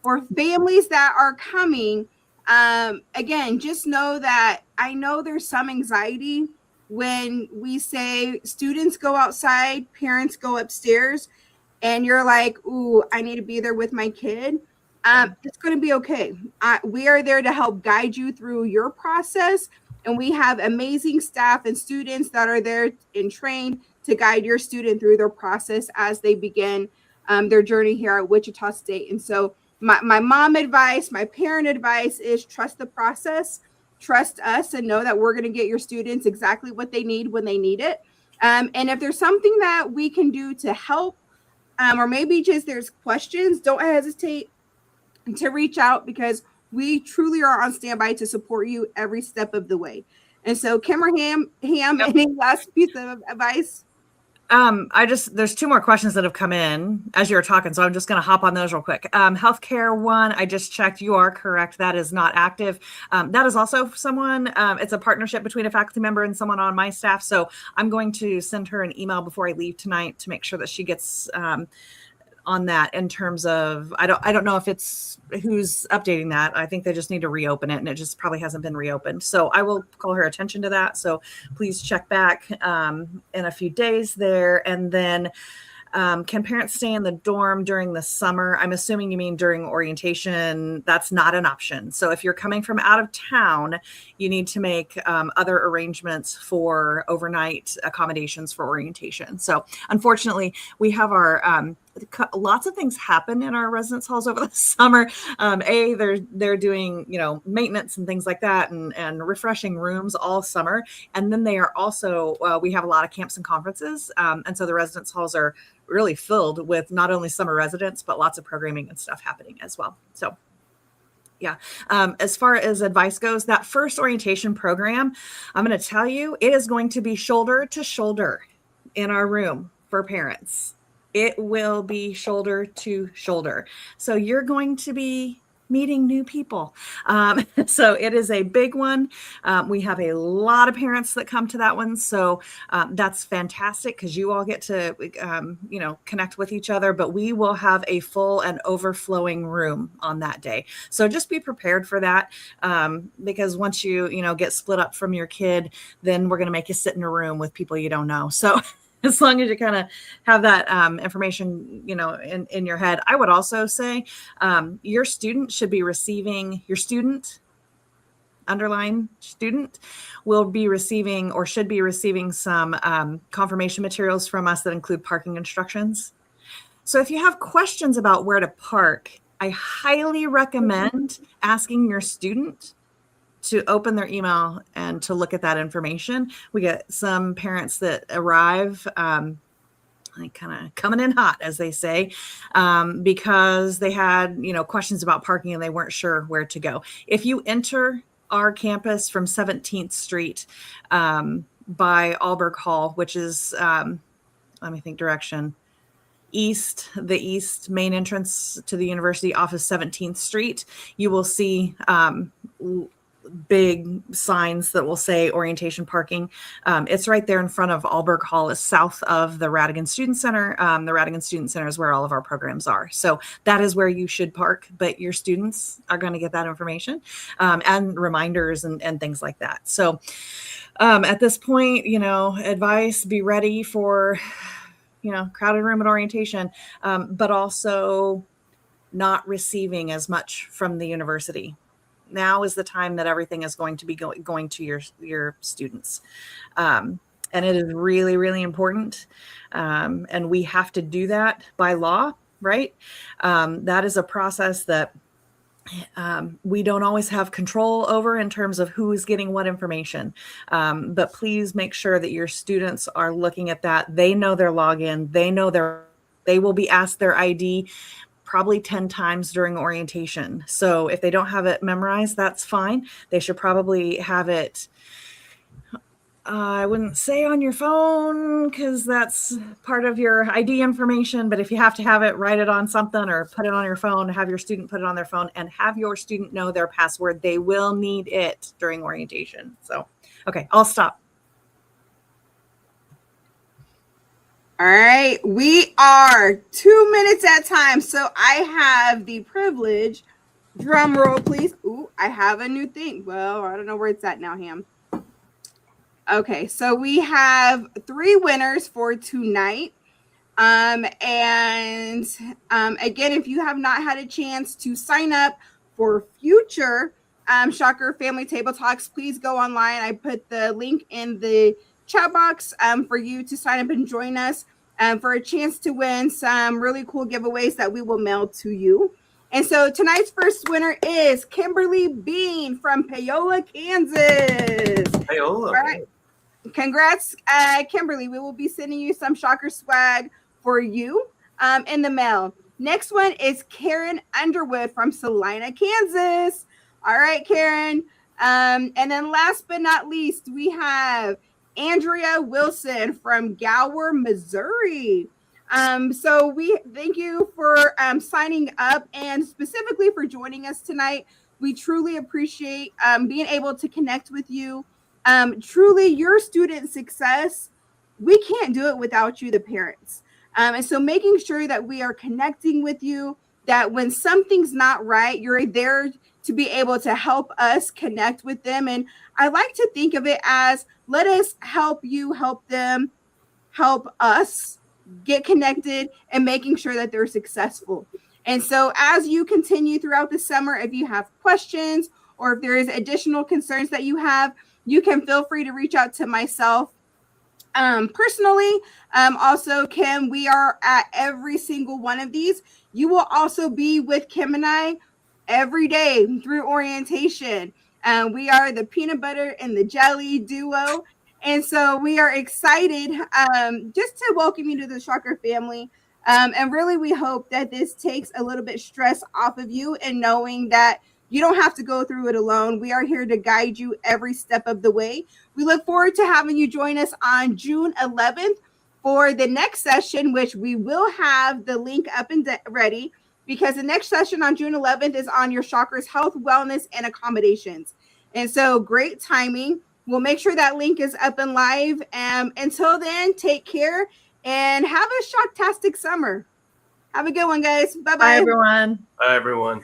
for families that are coming. Again, just know that I know there's some anxiety when we say students go outside, parents go upstairs, and you're like, ooh, I need to be there with my kid. It's going to be okay. We are there to help guide you through your process. And we have amazing staff and students that are there and trained to guide your student through their process as they begin their journey here at Wichita State. And so my mom advice, my parent advice is trust the process, trust us, and know that we're going to get your students exactly what they need when they need it. And if there's something that we can do to help, or maybe just there's questions, don't hesitate to reach out, because we truly are on standby to support you every step of the way. And so, Kim or Ham, any last piece of advice? There's two more questions that have come in as you were talking, so I'm just going to hop on those real quick. Healthcare one, I just checked. You are correct. That is not active. That is also someone, it's a partnership between a faculty member and someone on my staff. So I'm going to send her an email before I leave tonight to make sure that she gets, on that, in terms of, I don't know if it's who's updating that. I think they just need to reopen it, and it just probably hasn't been reopened. So I will call her attention to that. So please check back in a few days there. And then Can parents stay in the dorm during the summer? I'm assuming you mean during orientation. That's not an option. So if you're coming from out of town, you need to make other arrangements for overnight accommodations for orientation. So unfortunately, we have our lots of things happen in our residence halls over the summer. They're doing, maintenance and things like that, and refreshing rooms all summer. And then they are also, we have a lot of camps and conferences. And so the residence halls are really filled with not only summer residents, but lots of programming and stuff happening as well. So yeah. As far as advice goes, that first orientation program, I'm going to tell you, it is going to be shoulder to shoulder in our room for parents. It will be shoulder to shoulder. So you're going to be meeting new people. So it is a big one. We have a lot of parents that come to that one. So that's fantastic because you all get to, connect with each other, but we will have a full and overflowing room on that day. So just be prepared for that because once you get split up from your kid, then we're going to make you sit in a room with people you don't know. So as long as you kind of have that information, in your head. I would also say your student should be receiving, underline student, will be receiving or should be receiving some confirmation materials from us that include parking instructions. So if you have questions about where to park, I highly recommend asking your student to open their email and to look at that information. We get some parents that arrive kind of coming in hot, as they say, because they had, questions about parking and they weren't sure where to go. If you enter our campus from 17th Street by Alberg Hall, which is, let me think direction, the east main entrance to the university off of 17th Street, you will see big signs that will say orientation parking. It's right there in front of Alberg Hall, is south of the Radigan Student Center. The Radigan Student Center is where all of our programs are. So that is where you should park, but your students are going to get that information and reminders and things like that. So at this point, advice, be ready for, crowded room at orientation, but also not receiving as much from the university. Now is the time that everything is going to be going to your students. And it is really, really important. And we have to do that by law, right? That is a process that we don't always have control over in terms of who is getting what information. But please make sure that your students are looking at that. They know their login. They will be asked their ID probably 10 times during orientation. So if they don't have it memorized, that's fine. They should probably have it, I wouldn't say on your phone because that's part of your ID information, but if you have to have it, write it on something or put it on your phone, have your student put it on their phone, and have your student know their password. They will need it during orientation. So, okay, I'll stop. All right, we are 2 minutes at time. So I have the privilege, drum roll please. Ooh, I have a new thing. Well, I don't know where it's at now, Ham. Okay, so we have 3 winners for tonight. Again, if you have not had a chance to sign up for future Shocker Family Table Talks, please go online. I put the link in the chat box for you to sign up and join us for a chance to win some really cool giveaways that we will mail to you. And so tonight's first winner is Kimberly Bean from Paola, Kansas. Paola. All right. Congrats, Kimberly. We will be sending you some Shocker swag for you in the mail. Next one is Karen Underwood from Salina, Kansas. All right, Karen. And then last but not least, we have Andrea Wilson from Gower, Missouri. So we thank you for signing up and specifically for joining us tonight. We truly appreciate being able to connect with you. Truly, your student success, we can't do it without you, the parents. And so making sure that we are connecting with you, that when something's not right, you're there to be able to help us connect with them. And I like to think of it as, let us help you, help them, help us, get connected, and making sure that they're successful. And so as you continue throughout the summer, if you have questions or if there is additional concerns that you have, you can feel free to reach out to myself personally. Also, Kim, we are at every single one of these. You will also be with Kim and I every day through orientation. We are the peanut butter and the jelly duo. And so we are excited just to welcome you to the Shocker family. And really, we hope that this takes a little bit stress off of you and knowing that you don't have to go through it alone. We are here to guide you every step of the way. We look forward to having you join us on June 11th for the next session, which we will have the link up and ready, because the next session on June 11th is on your Shockers health, wellness, and accommodations. And so great timing. We'll make sure that link is up and live. Until then, take care and have a shocktastic summer. Have a good one, guys. Bye-bye. Bye, everyone. Bye, everyone.